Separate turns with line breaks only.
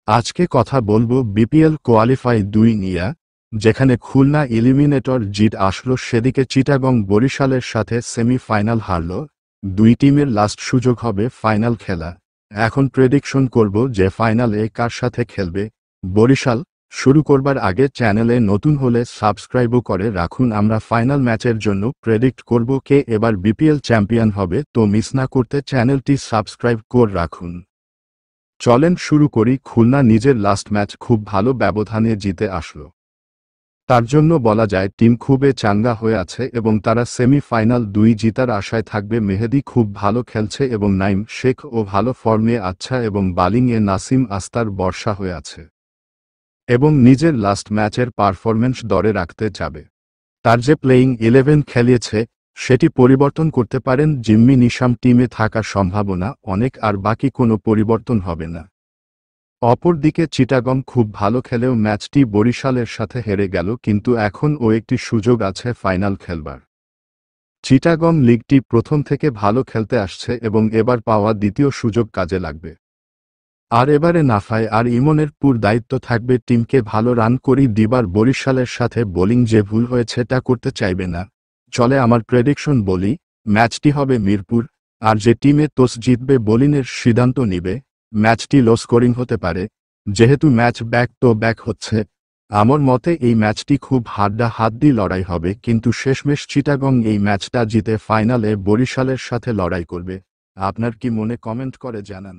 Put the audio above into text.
আজকে কথা বলবো বিপিএল কোয়ালিফাই 2 নিয়ে, যেখানে খুলনা এলিমিনেটর জিত আসলো, সেদিকে চিটাগং বরিশালের সাথে সেমি-ফাইনাল হারল। দুই টিমের লাস্ট সুযোগ হবে ফাইনাল খেলা। এখন প্রেডিকশন করব যে ফাইনালে কার সাথে খেলবে। বরিশাল শুরু করবার আগে চ্যানেলে নতুন হলে সাবস্ক্রাইবও করে রাখুন। আমরা ফাইনাল ম্যাচের জন্য প্রেডিক্ট করব কে এবার বিপিএল চ্যাম্পিয়ন হবে, তো মিস না করতে চ্যানেলটি সাবস্ক্রাইব করে রাখুন। চলেন শুরু করি। খুলনা নিজের লাস্ট ম্যাচ খুব ভালো ব্যবধানে জিতে আসলো। তার জন্য বলা যায় টিম খুবই চাঙ্গা হয়ে আছে এবং তারা সেমি-ফাইনাল 2 জিতার আশায় থাকবে। মেহেদী খুব ভালো খেলছে এবং নাইম শেখ ও ভালো ফর্মে আচ্ছা এবং বোলিংয়ে নাসিম আস্তার বর্ষা হয়ে আছে এবং নিজের লাস্ট ম্যাচের পারফরম্যান্স ধরে রাখতে যাবে। তার যে প্লেয়িং 11 খেলিয়েছে সেটি পরিবর্তন করতে পারেন জিম্মি নিশাম। টিমে থাকার সম্ভাবনা অনেক, আর বাকি কোনো পরিবর্তন হবে না। অপরদিকে চিটাগং খুব ভালো খেলেও ম্যাচটি বরিশালের সাথে হেরে গেল, কিন্তু এখন ও একটি সুযোগ আছে ফাইনাল খেলবার। চিটাগং লিগটি প্রথম থেকে ভালো খেলতে আসছে এবং এবার পাওয়া দ্বিতীয় সুযোগ কাজে লাগবে। আর এবারে নাফায় আর ইমনের পুরো দায়িত্ব থাকবে টিমকে ভালো রান করি দিবার। বরিশালের সাথে বোলিং যে ভুল হয়েছে তা করতে চাইবে না। চলে আমার প্রেডিকশন বলি, ম্যাচটি হবে মিরপুর, আর যে টিমে টস জিতবে বোলিংয়ের সিদ্ধান্ত নিবে। ম্যাচটি লো স্কোরিং হতে পারে, যেহেতু ম্যাচ ব্যাক টু ব্যাক হচ্ছে। আমার মতে এই ম্যাচটি খুব হাড্ডাহাড্ডি লড়াই হবে, কিন্তু শেষমেশ চিটাগং এই ম্যাচটা জিতে ফাইনালে বরিশালের সাথে লড়াই করবে। আপনার কি মনে কমেন্ট করে জানান।